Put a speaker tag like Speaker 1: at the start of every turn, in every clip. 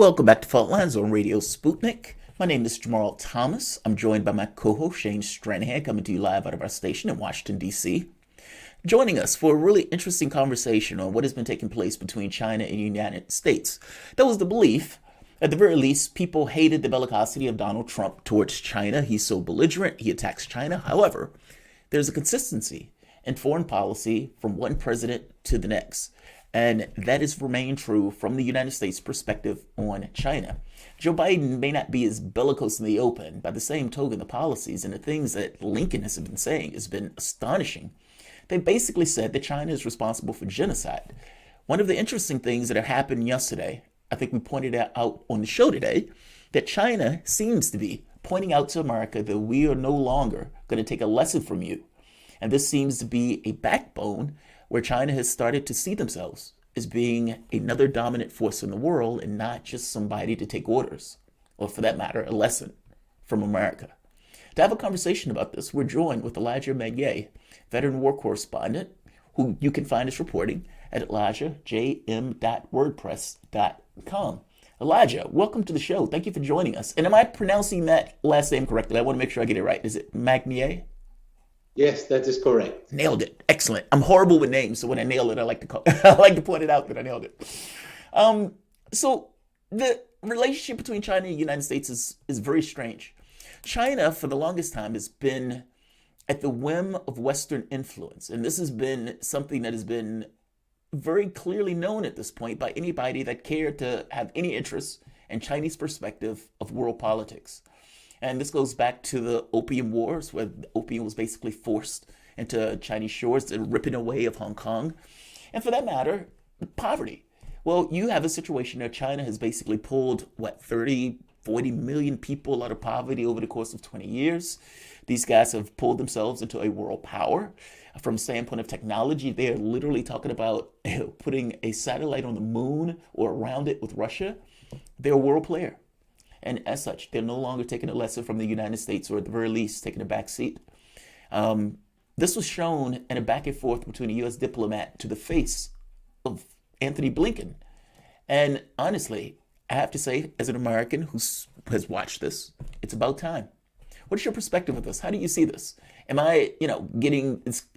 Speaker 1: Welcome back to Fault Lines on Radio Sputnik. My name is Jamarl Thomas. I'm joined by my co-host Shane Stranahan, coming to you live out of our station in Washington, D.C. Joining us for a really interesting conversation on what has been taking place between China and the United States. There was the belief, at the very least, people hated the bellicosity of Donald Trump towards China. He's so belligerent, he attacks China. However, there's a consistency in foreign policy from one president to the next. And that has remained true from the United States perspective on China. Joe Biden may not be as bellicose in the open. By the same token, the policies and the things that Lincoln has been saying has been astonishing. They basically said that China is responsible for genocide. One of the interesting things that happened yesterday, I think we pointed out on the show today, that China seems to be pointing out to America that we are no longer going to take a lesson from you. And this seems to be a backbone where China has started to see themselves as being another dominant force in the world and not just somebody to take orders, or for that matter, a lesson from America. To have a conversation about this, we're joined with Elijah Magnier, veteran war correspondent, who you can find his reporting at elijahjm.wordpress.com. Elijah, welcome to the show. Thank you for joining us. And am I pronouncing that last name correctly? I want to make sure I get it right. Is it Magnier?
Speaker 2: Yes, that is correct.
Speaker 1: Nailed it. Excellent. I'm horrible with names, so when I nail it, I like to I like to point it out that I nailed it. So the relationship between China and the United States is very strange. China, for the longest time, has been at the whim of Western influence, and this has been something that has been very clearly known at this point by anybody that cared to have any interest in Chinese perspective of world politics. And this goes back to the Opium Wars, where opium was basically forced into Chinese shores and ripping away of Hong Kong. And for that matter, poverty. Well, you have a situation where China has basically pulled, 40 million people out of poverty over the course of 20 years. These guys have pulled themselves into a world power. From a standpoint of technology, they are literally talking about putting a satellite on the moon or around it with Russia. They're a world player. And as such, they're no longer taking a lesson from the United States, or at the very least, taking a back seat. This was shown in a back and forth between a U.S. diplomat to the face of Anthony Blinken. And honestly, I have to say, as an American who has watched this, it's about time. What is your perspective of this? How do you see this? Am I,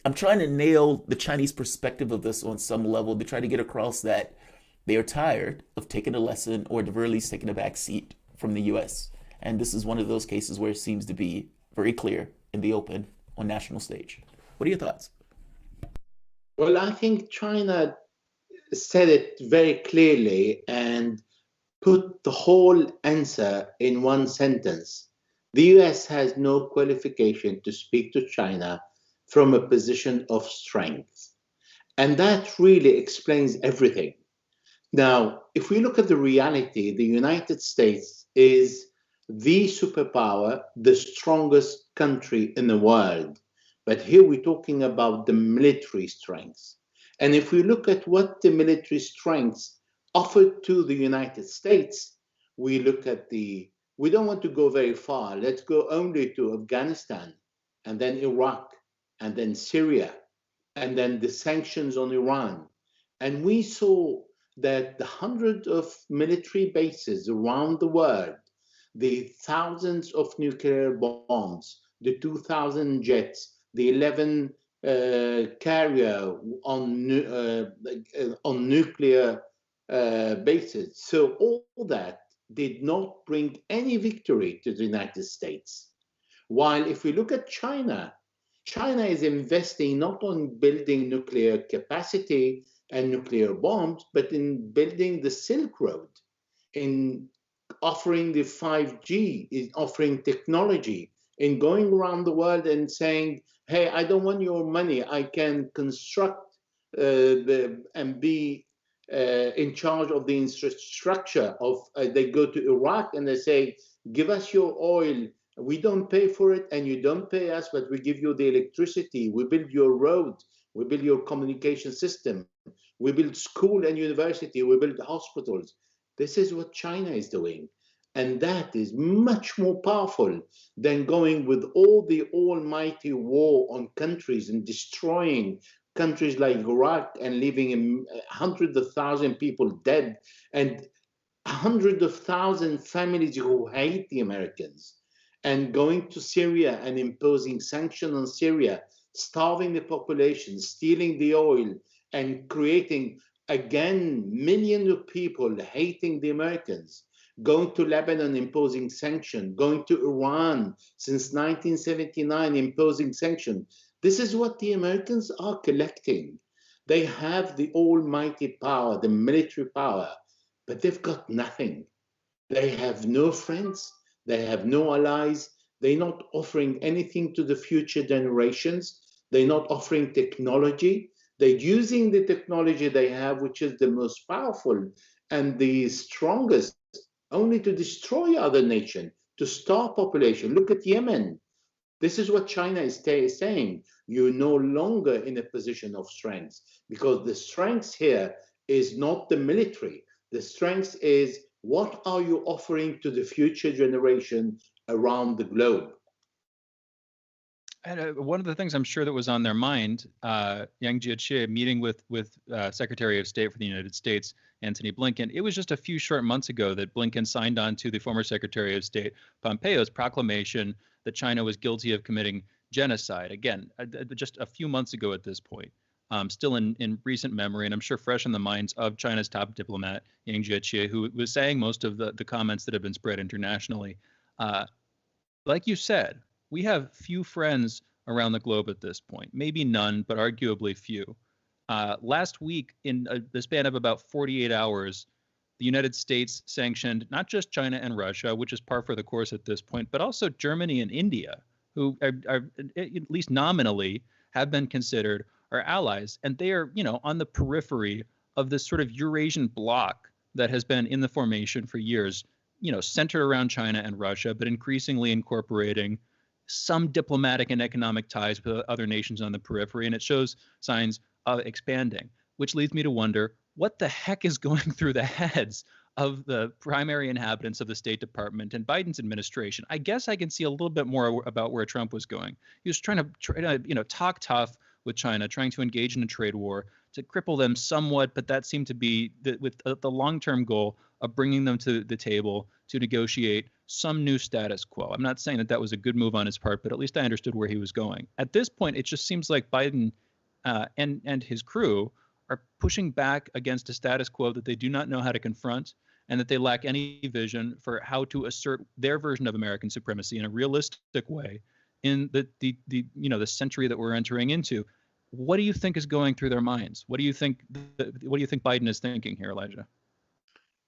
Speaker 1: I'm trying to nail the Chinese perspective of this on some level to try to get across that they are tired of taking a lesson, or at the very least, taking a back seat from the U.S. And this is one of those cases where it seems to be very clear in the open on national stage. What are your thoughts?
Speaker 2: Well, I think China said it very clearly and put the whole answer in one sentence. The U.S. has no qualification to speak to China from a position of strength. And that really explains everything. Now, if we look at the reality, the United States is the superpower, the strongest country in the world. But here we're talking about the military strength. And if we look at what the military strengths offered to the United States, we don't want to go very far. Let's go only to Afghanistan, and then Iraq, and then Syria, and then the sanctions on Iran. And we saw that the hundreds of military bases around the world, the thousands of nuclear bombs, the 2,000 jets, the 11 carrier on nuclear bases. So all that did not bring any victory to the United States. While if we look at China, China is investing not on building nuclear capacity and nuclear bombs, but in building the Silk Road, in offering the 5G, in offering technology, in going around the world and saying, hey, I don't want your money. I can construct and be in charge of the infrastructure of, they go to Iraq and they say, give us your oil. We don't pay for it and you don't pay us, but we give you the electricity. We build your road. We build your communication system. We build school and university. We build hospitals. This is what China is doing. And that is much more powerful than going with all the almighty war on countries and destroying countries like Iraq and leaving hundreds of thousands of people dead. And hundreds of thousands families who hate the Americans, and going to Syria and imposing sanctions on Syria, starving the population, stealing the oil, and creating again millions of people hating the Americans. Going to Lebanon, imposing sanctions, going to Iran since 1979, imposing sanctions. This is what the Americans are collecting. They have the almighty power, the military power, but they've got nothing. They have no friends, they have no allies, they're not offering anything to the future generations, they're not offering technology. They're using the technology they have, which is the most powerful and the strongest, only to destroy other nations, to starve population. Look at Yemen. This is what China is saying. You're no longer in a position of strength, because the strength here is not the military. The strength is, what are you offering to the future generation around the globe?
Speaker 3: And one of the things I'm sure that was on their mind, Yang Jiechi meeting with Secretary of State for the United States, Antony Blinken. It was just a few short months ago that Blinken signed on to the former Secretary of State Pompeo's proclamation that China was guilty of committing genocide. Again, just a few months ago at this point, still in recent memory, and I'm sure fresh in the minds of China's top diplomat, Yang Jiechi, who was saying most of the comments that have been spread internationally. Like you said, we have few friends around the globe at this point, maybe none, but arguably few. Last week, in the span of about 48 hours, the United States sanctioned not just China and Russia, which is par for the course at this point, but also Germany and India, who are at least nominally have been considered our allies. And they are, on the periphery of this sort of Eurasian bloc that has been in the formation for years, centered around China and Russia, but increasingly incorporating some diplomatic and economic ties with other nations on the periphery, and it shows signs of expanding, which leads me to wonder what the heck is going through the heads of the primary inhabitants of the State Department and Biden's administration. I guess I can see a little bit more about where Trump was going. He was trying to talk tough with China, trying to engage in a trade war to cripple them somewhat, but that seemed to be with the long-term goal of bringing them to the table to negotiate some new status quo. I'm not saying that was a good move on his part, but at least I understood where he was going. At this point, it just seems like Biden and his crew are pushing back against a status quo that they do not know how to confront, and that they lack any vision for how to assert their version of American supremacy in a realistic way in the century that we're entering into. What do you think is going through their minds? What do you think Biden is thinking here, Elijah?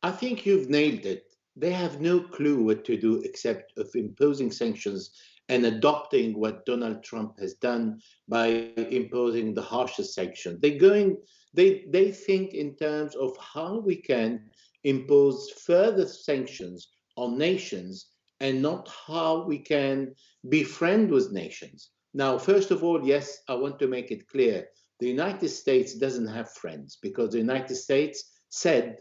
Speaker 2: I think you've nailed it. They have no clue what to do except of imposing sanctions and adopting what Donald Trump has done by imposing the harshest sanctions. They think in terms of how we can impose further sanctions on nations and not how we can be friends with nations. Now, first of all, yes, I want to make it clear. The United States doesn't have friends, because the United States said,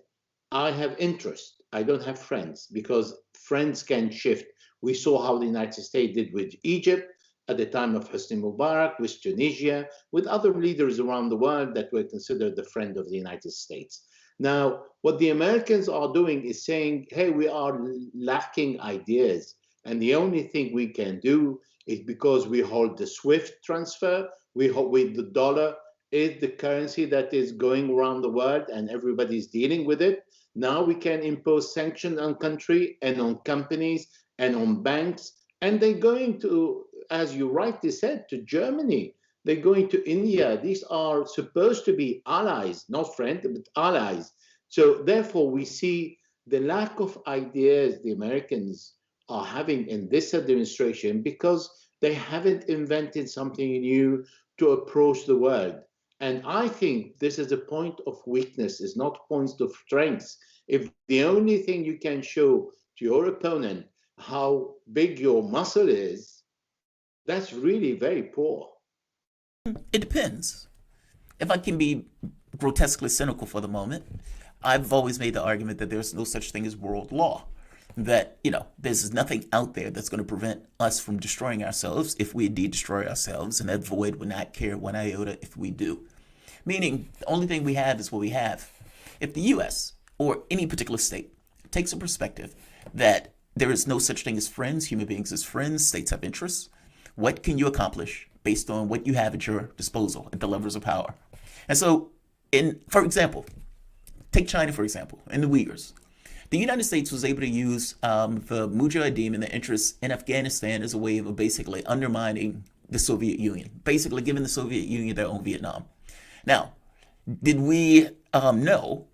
Speaker 2: I have interest. I don't have friends, because friends can shift. We saw how the United States did with Egypt at the time of Hosni Mubarak, with Tunisia, with other leaders around the world that were considered the friend of the United States. Now, what the Americans are doing is saying, hey, we are lacking ideas. And the only thing we can do is, because we hold the SWIFT transfer, we hold with the dollar is the currency that is going around the world and everybody's dealing with it. Now we can impose sanctions on country and on companies and on banks. And they're going to, as you rightly said, to Germany. They're going to India. These are supposed to be allies, not friends, but allies. So therefore, we see the lack of ideas the Americans are having in this administration, because they haven't invented something new to approach the world. And I think this is a point of weakness, is not points of strength. If the only thing you can show to your opponent how big your muscle is, that's really very poor.
Speaker 1: It depends. If I can be grotesquely cynical for the moment, I've always made the argument that there's no such thing as world law. That, there's nothing out there that's going to prevent us from destroying ourselves if we indeed destroy ourselves, and that void would not care one iota if we do. Meaning, the only thing we have is what we have. If the U.S. or any particular state takes a perspective that there is no such thing as friends, human beings as friends, states have interests. What can you accomplish based on what you have at your disposal at the levers of power? And so, for example, take China, for example, and the Uyghurs. The United States was able to use the Mujahideen and the interests in Afghanistan as a way of basically undermining the Soviet Union, basically giving the Soviet Union their own Vietnam. Now, did we know,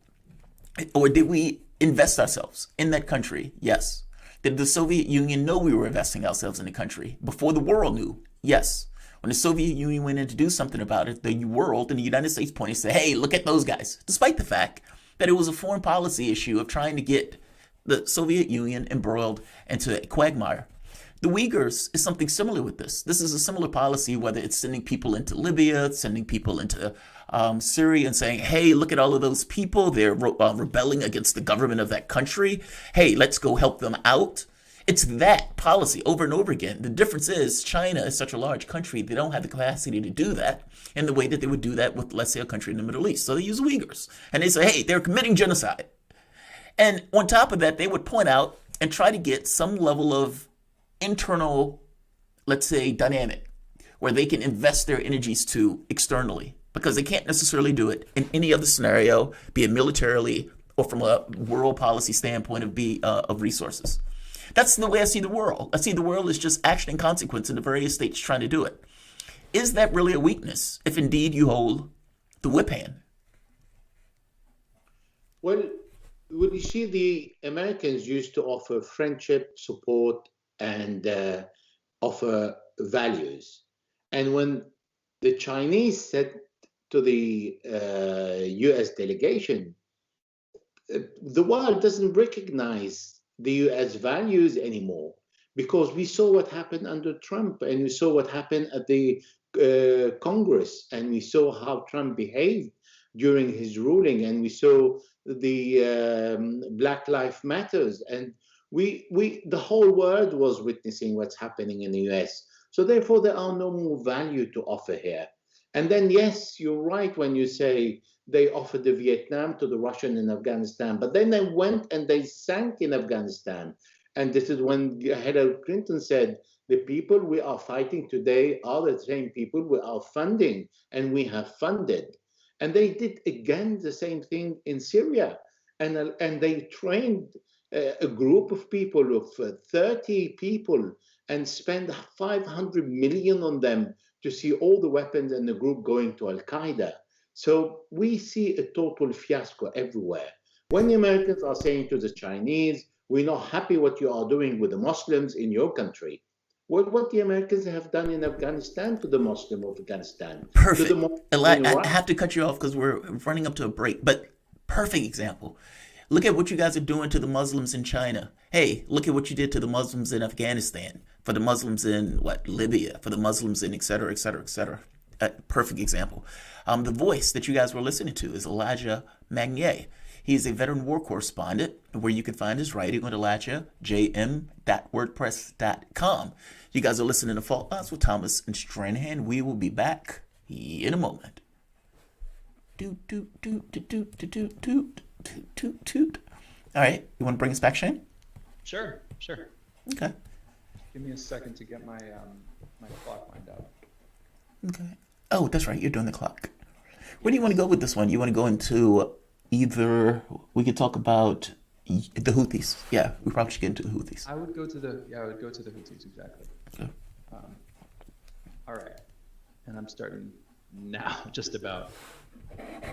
Speaker 1: or did we invest ourselves in that country? Yes. Did the Soviet Union know we were investing ourselves in the country before the world knew? Yes. When the Soviet Union went in to do something about it, the world and the United States pointed and said, hey, look at those guys, despite the fact that it was a foreign policy issue of trying to get the Soviet Union embroiled into a quagmire. The Uyghurs is something similar with this. This is a similar policy, whether it's sending people into Libya, sending people into Syria and saying, hey, look at all of those people. They're rebelling against the government of that country. Hey, let's go help them out. It's that policy over and over again. The difference is China is such a large country, they don't have the capacity to do that in the way that they would do that with, let's say, a country in the Middle East. So they use Uyghurs. And they say, hey, they're committing genocide. And on top of that, they would point out and try to get some level of internal, let's say, dynamic where they can invest their energies to externally, because they can't necessarily do it in any other scenario, be it militarily or from a world policy standpoint of resources. That's the way I see the world. I see the world as just action and consequence in the various states trying to do it. Is that really a weakness if indeed you hold the whip hand?
Speaker 2: Well, you see, the Americans used to offer friendship, support, and offer values. And when the Chinese said to the US delegation, the world doesn't recognize the US values anymore, because we saw what happened under Trump, and we saw what happened at the Congress, and we saw how Trump behaved during his ruling, and we saw the Black Lives Matters, and the whole world was witnessing what's happening in the US. So therefore, there are no more value to offer here. And then, yes, you're right when you say they offered the Vietnam to the Russian in Afghanistan, but then they went and they sank in Afghanistan. And this is when Hillary Clinton said, the people we are fighting today are the same people we are funding and we have funded. And they did again the same thing in Syria. And they trained a group of people of 30 people and spent 500 million on them to see all the weapons and the group going to Al-Qaeda. So we see a total fiasco everywhere. When the Americans are saying to the Chinese, we're not happy what you are doing with the Muslims in your country. Well, what the Americans have done in Afghanistan to the Muslim of Afghanistan.
Speaker 1: Perfect.
Speaker 2: I
Speaker 1: I have to cut you off because we're running up to a break, but perfect example. Look at what you guys are doing to the Muslims in China. Hey, look at what you did to the Muslims in Afghanistan, for the Muslims in Libya, for the Muslims in et cetera, et cetera, et cetera. Perfect example. The voice that you guys were listening to is Elijah Magnier. He is a veteran war correspondent, where you can find his writing on elijahjm.wordpress.com. You guys are listening to Fault Lines with Thomas and Stranahan. We will be back in a moment. Toot, toot, toot, toot, toot, toot, toot, toot, toot, toot. All right, you want to bring us back, Shane?
Speaker 3: Sure.
Speaker 1: Okay.
Speaker 3: Give me a second to get my my clock lined up.
Speaker 1: Okay. Oh, that's right. You're doing the clock. Where do you want to go with this one? You want to go into either? We could talk about the Houthis. Yeah, we probably should get into the Houthis.
Speaker 3: I would go to the Houthis, exactly.
Speaker 1: Okay.
Speaker 3: All right, and I'm starting now, just about.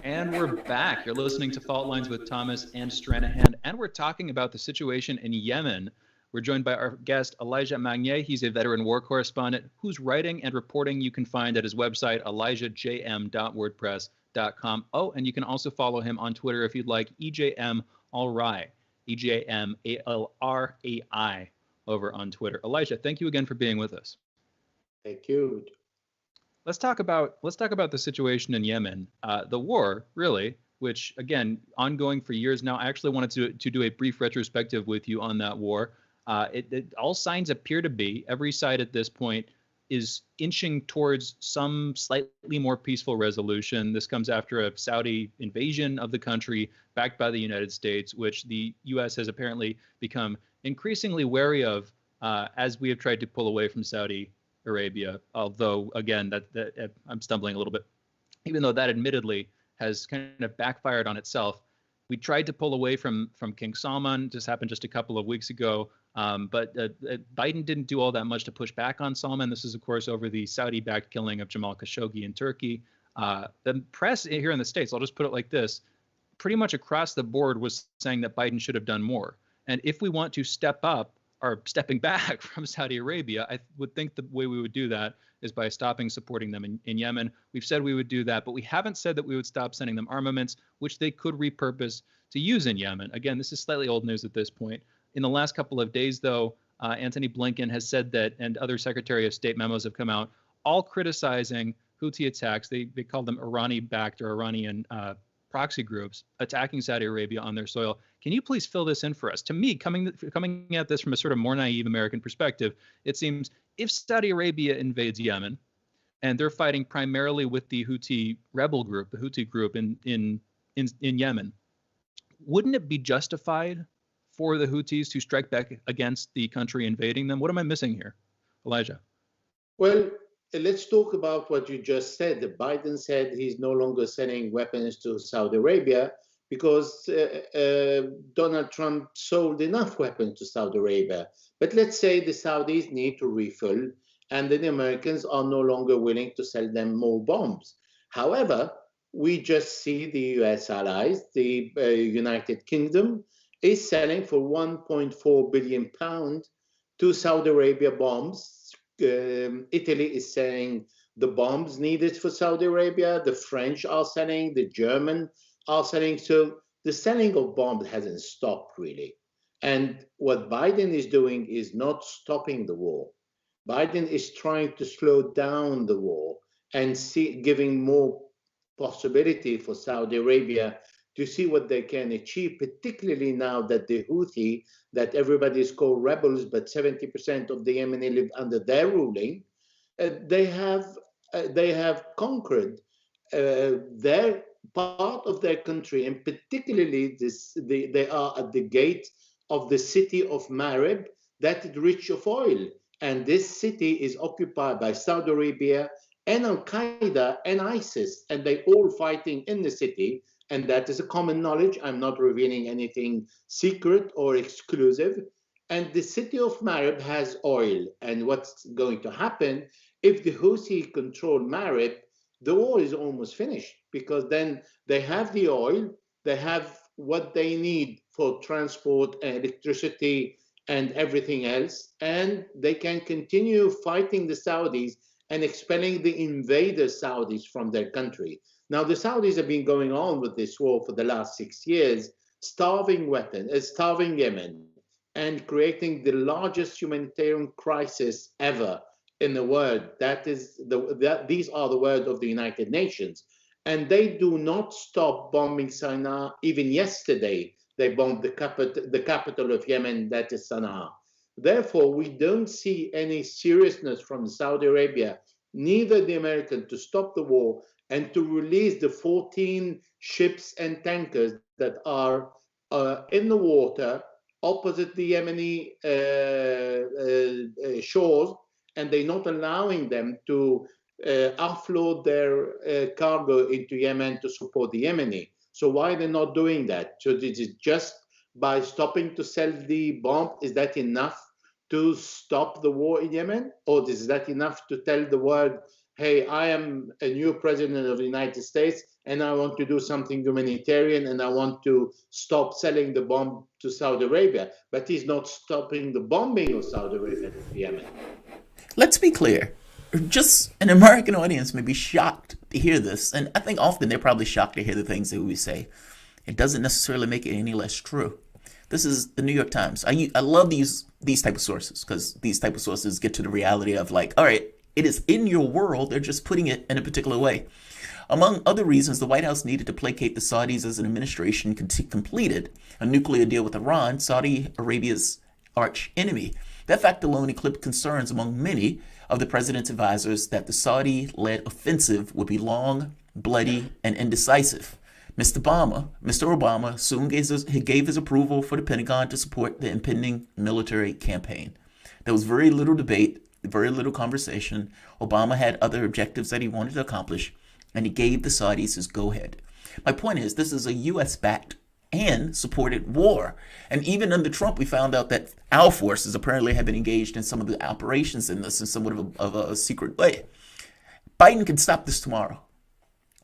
Speaker 3: And we're back. You're listening to Fault Lines with Thomas and Stranahan, and we're talking about the situation in Yemen. We're joined by our guest, Elijah Magnier. He's a veteran war correspondent whose writing and reporting you can find at his website, elijahjm.wordpress.com. Oh, and you can also follow him on Twitter if you'd like, EJMAlrai, EJMALRAI over on Twitter. Elijah, thank you again for being with us.
Speaker 2: Thank you.
Speaker 3: Let's talk about the situation in Yemen, the war, really, which again ongoing for years now. I actually wanted to do a brief retrospective with you on that war. All signs appear to be every side at this point is inching towards some slightly more peaceful resolution. This comes after a Saudi invasion of the country backed by the United States, which the U.S. has apparently become increasingly wary of as we have tried to pull away from Saudi Arabia. Although, again, that I'm stumbling a little bit, even though that admittedly has kind of backfired on itself. We tried to pull away from King Salman. This happened just a couple of weeks ago. But Biden didn't do all that much to push back on Salman. This is, of course, over the Saudi-backed killing of Jamal Khashoggi in Turkey. The press here in the States, I'll just put it like this, pretty much across the board was saying that Biden should have done more. And if we want to step up or stepping back from Saudi Arabia, I would think the way we would do that is by stopping supporting them in Yemen. We've said we would do that, but we haven't said that we would stop sending them armaments, which they could repurpose to use in Yemen. Again, this is slightly old news at this point. In the last couple of days, though, Antony Blinken has said that, and other Secretary of State memos have come out, all criticizing Houthi attacks. They call them Irani-backed or Iranian proxy groups attacking Saudi Arabia on their soil. Can you please fill this in for us? To me, coming at this from a sort of more naive American perspective, it seems if Saudi Arabia invades Yemen, and they're fighting primarily with the Houthi rebel group, the Houthi group in Yemen, wouldn't it be justified for the Houthis to strike back against the country invading them? What am I missing here, Elijah?
Speaker 2: Well, let's talk about what you just said. Biden said he's no longer sending weapons to Saudi Arabia because Donald Trump sold enough weapons to Saudi Arabia. But let's say the Saudis need to refill and the Americans are no longer willing to sell them more bombs. However, we just see the US allies, the United Kingdom, is selling for £1.4 billion to Saudi Arabia bombs. Italy is selling the bombs needed for Saudi Arabia. The French are selling, the German are selling. So the selling of bombs hasn't stopped really. And what Biden is doing is not stopping the war. Biden is trying to slow down the war and giving more possibility for Saudi Arabia to see what they can achieve, particularly now that the Houthi, that everybody is called rebels, but 70% of the Yemeni live under their ruling, they have conquered their part of their country, and particularly they are at the gate of the city of Marib that is rich of oil. And this city is occupied by Saudi Arabia and Al-Qaeda and ISIS, and they all fighting in the city. And that is a common knowledge. I'm not revealing anything secret or exclusive. And the city of Marib has oil. And what's going to happen if the Houthi control Marib, the war is almost finished, because then they have the oil, they have what they need for transport and electricity and everything else, and they can continue fighting the Saudis and expelling the invader Saudis from their country. Now, the Saudis have been going on with this war for the last 6 years, starving Yemen, and creating the largest humanitarian crisis ever in the world. These are the words of the United Nations. And they do not stop bombing Sana'a. Even yesterday, they bombed the capital of Yemen, that is Sana'a. Therefore, we don't see any seriousness from Saudi Arabia, neither the Americans, to stop the war and to release the 14 ships and tankers that are in the water opposite the Yemeni shores, and they're not allowing them to offload their cargo into Yemen to support the Yemeni. So why they're not doing that? So this is just by stopping to sell the bomb, is that enough to stop the war in Yemen? Or is that enough to tell the world, hey, I am a new president of the United States and I want to do something humanitarian and I want to stop selling the bomb to Saudi Arabia? But he's not stopping the bombing of Saudi Arabia to Yemen.
Speaker 1: Let's be clear. Just an American audience may be shocked to hear this, and I think often they're probably shocked to hear the things that we say. It doesn't necessarily make it any less true. This is the New York Times. I love these type of sources, because these type of sources get to the reality of like, all right, it is in your world, they're just putting it in a particular way. Among other reasons, the White House needed to placate the Saudis as an administration completed a nuclear deal with Iran. Saudi Arabia's arch enemy. That fact alone eclipsed concerns among many of the president's advisors that the Saudi-led offensive would be long, bloody, and indecisive. Mr. Obama soon gave his approval for the Pentagon to support the impending military campaign. There was very little debate, very little conversation. Obama had other objectives that he wanted to accomplish, and he gave the Saudis his go-ahead. My point is, this is a U.S.-backed and supported war. And even under Trump, we found out that our forces apparently have been engaged in some of the operations in this in somewhat of a secret way. Biden can stop this tomorrow.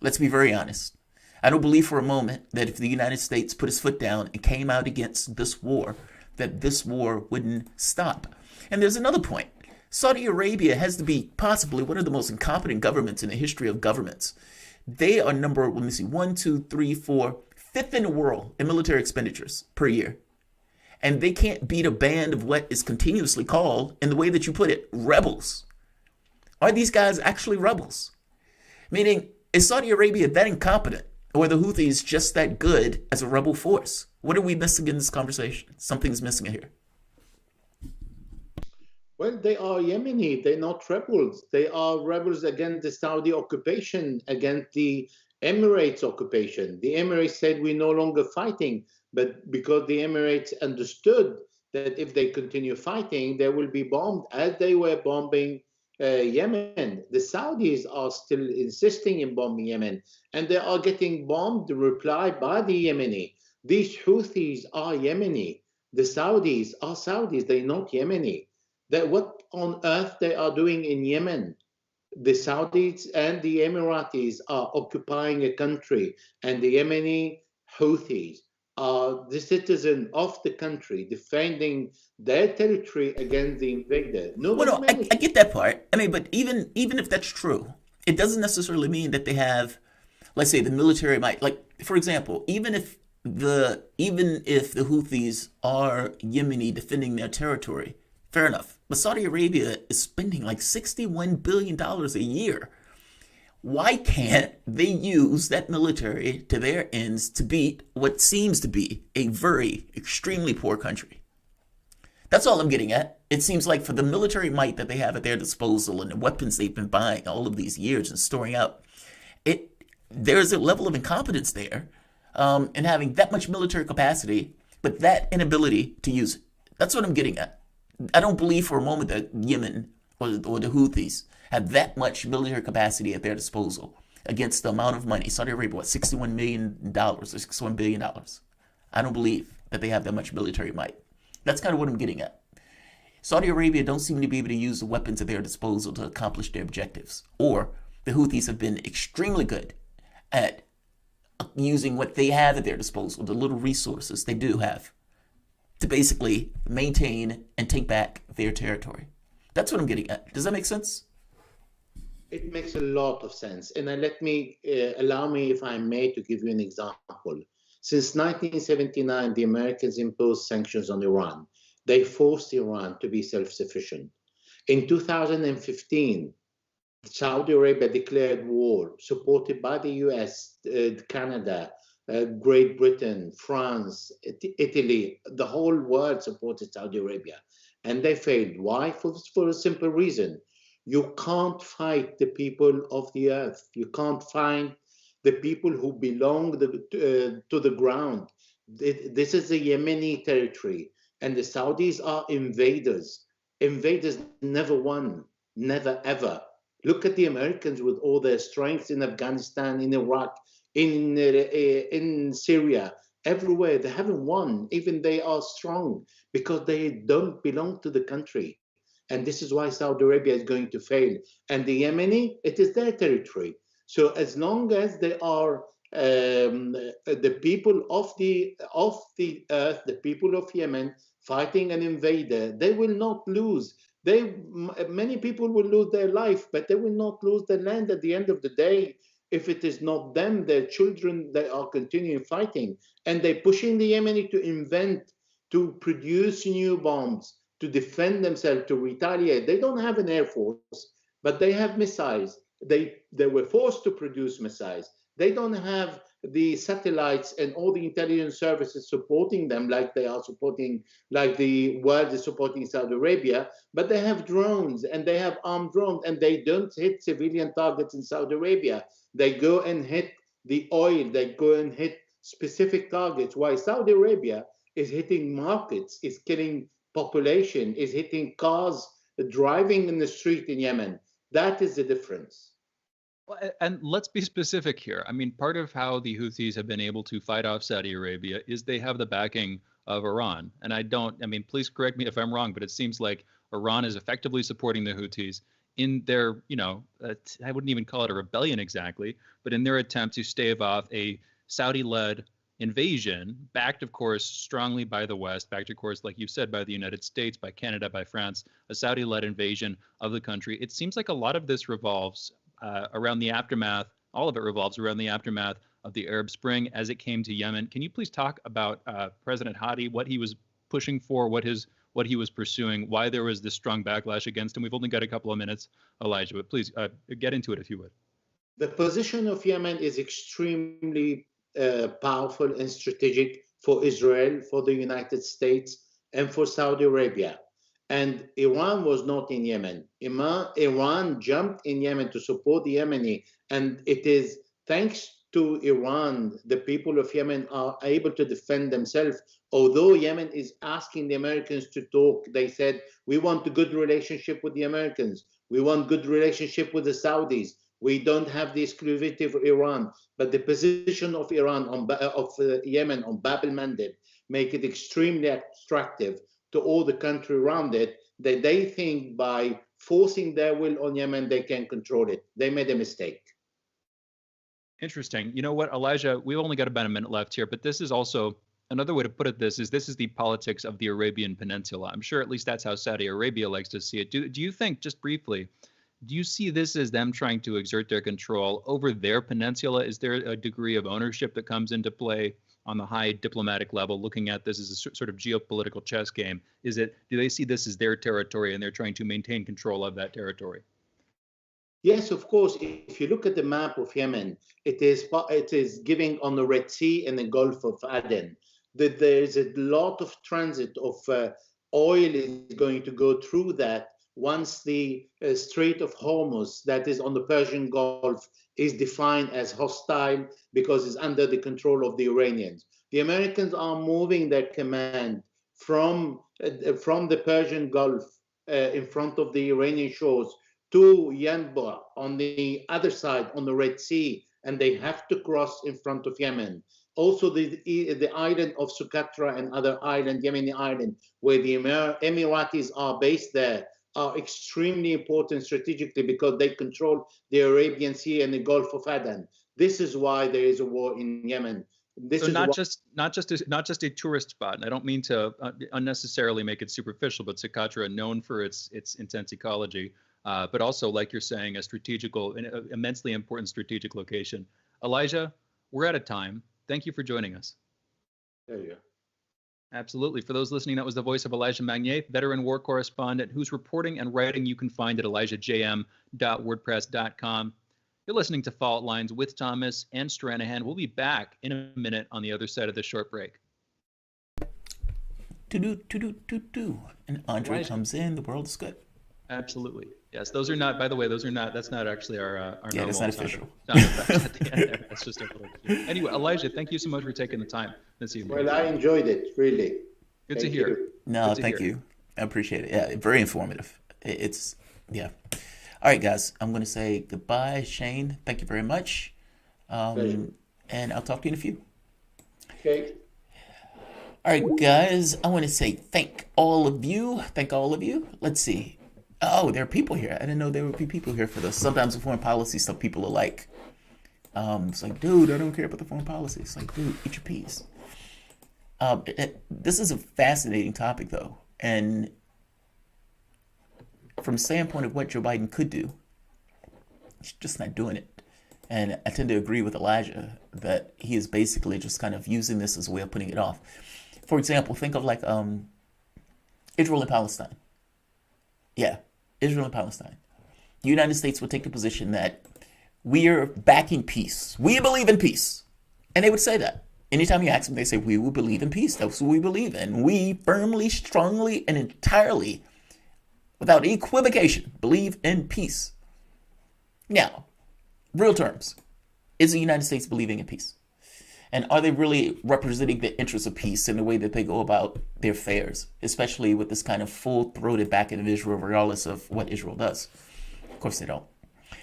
Speaker 1: Let's be very honest. I don't believe for a moment that if the United States put its foot down and came out against this war, that this war wouldn't stop. And there's another point. Saudi Arabia has to be possibly one of the most incompetent governments in the history of governments. They are number, let me see, 1, 2, 3, 4, fifth in the world in military expenditures per year. And they can't beat a band of what is continuously called, in the way that you put it, rebels. Are these guys actually rebels? Meaning, is Saudi Arabia that incompetent? Or are the Houthis just that good as a rebel force? What are we missing in this conversation? Something's missing here.
Speaker 2: Well, they are Yemeni. They're not rebels. They are rebels against the Saudi occupation, against the Emirates occupation. The Emirates said we're no longer fighting, but because the Emirates understood that if they continue fighting, they will be bombed as they were bombing Yemen. The Saudis are still insisting in bombing Yemen, and they are getting bombed, replied by the Yemeni. These Houthis are Yemeni. The Saudis are Saudis. They're not Yemeni. That what on earth they are doing in Yemen? The Saudis and the Emiratis are occupying a country, and the Yemeni Houthis are the citizen of the country defending their territory against the invader.
Speaker 1: I get that part. I mean, but even if that's true, it doesn't necessarily mean that they have, let's say, the military might. Like, for example, even if the Houthis are Yemeni defending their territory, fair enough. But Saudi Arabia is spending like $61 billion a year. Why can't they use that military to their ends to beat what seems to be a very extremely poor country? That's all I'm getting at. It seems like for the military might that they have at their disposal and the weapons they've been buying all of these years and storing up, there's a level of incompetence there in having that much military capacity, but that inability to use it. That's what I'm getting at. I don't believe for a moment that Yemen or the Houthis have that much military capacity at their disposal against the amount of money. Saudi Arabia, what, $61 million or $61 billion? I don't believe that they have that much military might. That's kind of what I'm getting at. Saudi Arabia don't seem to be able to use the weapons at their disposal to accomplish their objectives. Or the Houthis have been extremely good at using what they have at their disposal, the little resources they do have, to basically maintain and take back their territory. That's what I'm getting at. Does that make sense?
Speaker 2: It makes a lot of sense. And allow me, if I may, to give you an example. Since 1979, the Americans imposed sanctions on Iran. They forced Iran to be self-sufficient. In 2015, Saudi Arabia declared war, supported by the US, Canada, Great Britain, France, Italy. The whole world supported Saudi Arabia. And they failed. Why? For a simple reason. You can't fight the people of the earth. You can't find the people who belong to the ground. This is a Yemeni territory, and the Saudis are invaders. Invaders never won, never ever. Look at the Americans with all their strength in Afghanistan, in Iraq, in Syria, everywhere. They haven't won. Even they are strong because they don't belong to the country. And this is why Saudi Arabia is going to fail. And the Yemeni, it is their territory. So as long as they are the people of the earth, the people of Yemen, fighting an invader, they will not lose. Many people will lose their life, but they will not lose their land at the end of the day. If it is not them, their children, they are continuing fighting. And they're pushing the Yemeni to invent, to produce new bombs, to defend themselves, to retaliate. They don't have an air force, but they have missiles. They were forced to produce missiles. They don't have the satellites and all the intelligence services supporting them, like they are supporting, like the world is supporting Saudi Arabia, but they have drones and they have armed drones and they don't hit civilian targets in Saudi Arabia. They go and hit the oil, they go and hit specific targets, while Saudi Arabia is hitting markets, is killing population, is hitting cars driving in the street in Yemen. That is the difference.
Speaker 3: Well, and let's be specific here. I mean, part of how the Houthis have been able to fight off Saudi Arabia is they have the backing of Iran. And I mean, please correct me if I'm wrong, but it seems like Iran is effectively supporting the Houthis in their, I wouldn't even call it a rebellion exactly, but in their attempt to stave off a Saudi-led invasion, backed, of course, strongly by the West, backed, of course, like you said, by the United States, by Canada, by France, a Saudi-led invasion of the country. It seems like a lot of this revolves around the aftermath, all of it revolves around the aftermath of the Arab Spring as it came to Yemen. Can you please talk about President Hadi, what he was pushing for, what he was pursuing, why there was this strong backlash against him? We've only got a couple of minutes, Elijah, but please get into it if you would.
Speaker 2: The position of Yemen is extremely powerful and strategic for Israel, for the United States, and for Saudi Arabia. And Iran was not in Yemen. Iran jumped in Yemen to support the Yemeni. And it is thanks to Iran, the people of Yemen are able to defend themselves. Although Yemen is asking the Americans to talk, they said, we want a good relationship with the Americans. We want good relationship with the Saudis. We don't have the exclusivity of Iran. But the position of Iran, Yemen on Bab el-Mandeb, make it extremely attractive to all the country around it, that they think by forcing their will on Yemen, they can control it. They made a mistake.
Speaker 3: Interesting. You know what, Elijah, we've only got about a minute left here, but this is also, another way to put it, this is the politics of the Arabian Peninsula. I'm sure at least that's how Saudi Arabia likes to see it. Do you think, just briefly, do you see this as them trying to exert their control over their peninsula? Is there a degree of ownership that comes into play on the high diplomatic level, looking at this as a sort of geopolitical chess game? Do they see this as their territory and they're trying to maintain control of that territory?
Speaker 2: Yes, of course. If you look at the map of Yemen, it is giving on the Red Sea and the Gulf of Aden. That there is a lot of transit of oil is going to go through that once the Strait of Hormuz, that is on the Persian Gulf, is defined as hostile because it's under the control of the Iranians. The Americans are moving their command from the Persian Gulf in front of the Iranian shores to Yanbu on the other side, on the Red Sea, and they have to cross in front of Yemen. Also, the island of Socotra and other island, Yemeni island, where the Emiratis are based there, are extremely important strategically because they control the Arabian Sea and the Gulf of Aden. This is why there is a war in Yemen.
Speaker 3: So not just a tourist spot. And I don't mean to unnecessarily make it superficial, but Socotra, known for its intense ecology, but also, like you're saying, an immensely important strategic location. Elijah, we're out of time. Thank you for joining us.
Speaker 2: There you go.
Speaker 3: Absolutely. For those listening, that was the voice of Elijah Magnier, veteran war correspondent whose reporting and writing you can find at elijahjm.wordpress.com. You're listening to Fault Lines with Thomas and Stranahan. We'll be back in a minute on the other side of this short break.
Speaker 1: And Andre comes in, the world is good.
Speaker 3: Absolutely. Yes, those are not, by the way, that's not actually our
Speaker 1: yeah, that's not official.
Speaker 3: That's just a little bit. Anyway, Elijah, thank you so much for taking the time this evening.
Speaker 2: Well, I enjoyed it, really.
Speaker 3: Good to hear.
Speaker 1: No, thank you. I appreciate it. Yeah, very informative. It's, yeah. All right, guys, I'm going to say goodbye. Shane, thank you very much. And I'll talk to you in a few.
Speaker 2: Okay.
Speaker 1: All right, guys, I want to say thank all of you. Let's see. Oh, there are people here. I didn't know there would be people here for this. Sometimes with foreign policy stuff, people are like, it's like, dude, I don't care about the foreign policy. It's like, dude, eat your peas. This is a fascinating topic, though. And from the standpoint of what Joe Biden could do, he's just not doing it. And I tend to agree with Elijah that he is basically just kind of using this as a way of putting it off. For example, think of like Israel and Palestine. Yeah, Israel and Palestine. The United States would take the position that we are backing peace. We believe in peace. And they would say that. Anytime you ask them, they say, we will believe in peace. That's what we believe in. We firmly, strongly, and entirely, without equivocation, believe in peace. Now, real terms, is the United States believing in peace? And are they really representing the interests of peace in the way that they go about their affairs, especially with this kind of full-throated backing of Israel, regardless of what Israel does? Of course they don't.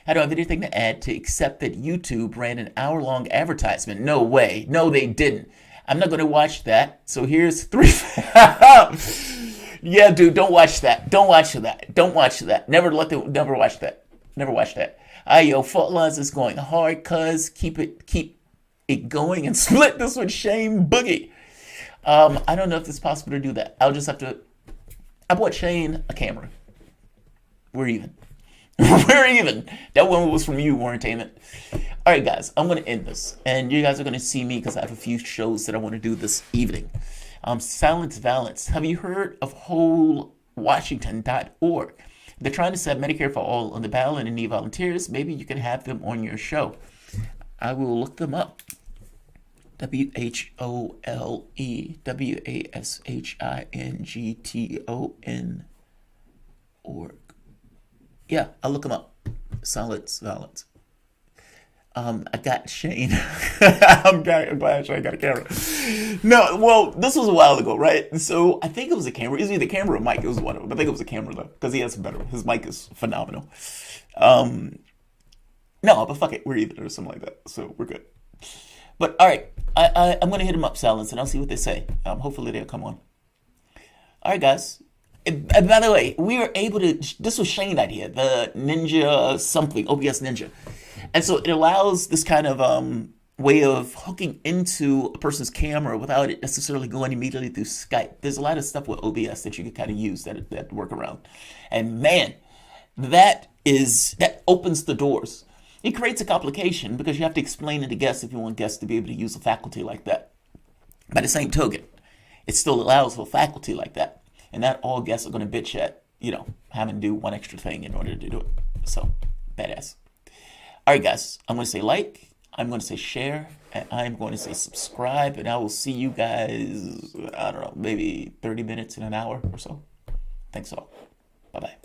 Speaker 1: I don't have anything to add to except that YouTube ran an hour-long advertisement. No way. No, they didn't. I'm not going to watch that. So here's 3. Yeah, dude, don't watch that. Don't watch that. Don't watch that. Never watch that. Never watch that. Yo, Fault Lines is going hard, cuz. Keep it going and split this with Shane Boogie. I don't know if it's possible to do that. I'll just have to. I bought Shane a camera. We're even. We're even. That one was from you, Warrantainment. All right, guys, I'm going to end this. And you guys are going to see me because I have a few shows that I want to do this evening. Silence Valence. Have you heard of WholeWashington.org? They're trying to set Medicare for all on the ballot and need volunteers. Maybe you can have them on your show. I will look them up. WholeWashington.org. Yeah, I'll look them up. Silence Valence. I got Shane. I'm glad Shane got a camera. No, well, this was a while ago, right? So I think it was a camera. It was either a camera or mic. It was one of them. I think it was a camera though, because he has some better. His mic is phenomenal. No, but fuck it, we're even or something like that. So we're good. But all right, I'm gonna hit him up, Silence, and I'll see what they say. Hopefully they'll come on. All right, guys. And by the way, we were able to. This was Shane's idea, the Ninja something, OBS Ninja. And so it allows this kind of way of hooking into a person's camera without it necessarily going immediately through Skype. There's a lot of stuff with OBS that you can kind of use that work around. And man, that opens the doors. It creates a complication because you have to explain it to guests if you want guests to be able to use a faculty like that. By the same token, it still allows for faculty like that. And not all guests are going to bitch at, having to do one extra thing in order to do it. So, badass. All right, guys, I'm going to say like, I'm going to say share, and I'm going to say subscribe, and I will see you guys, I don't know, maybe 30 minutes in an hour or so. Thanks all. Bye-bye.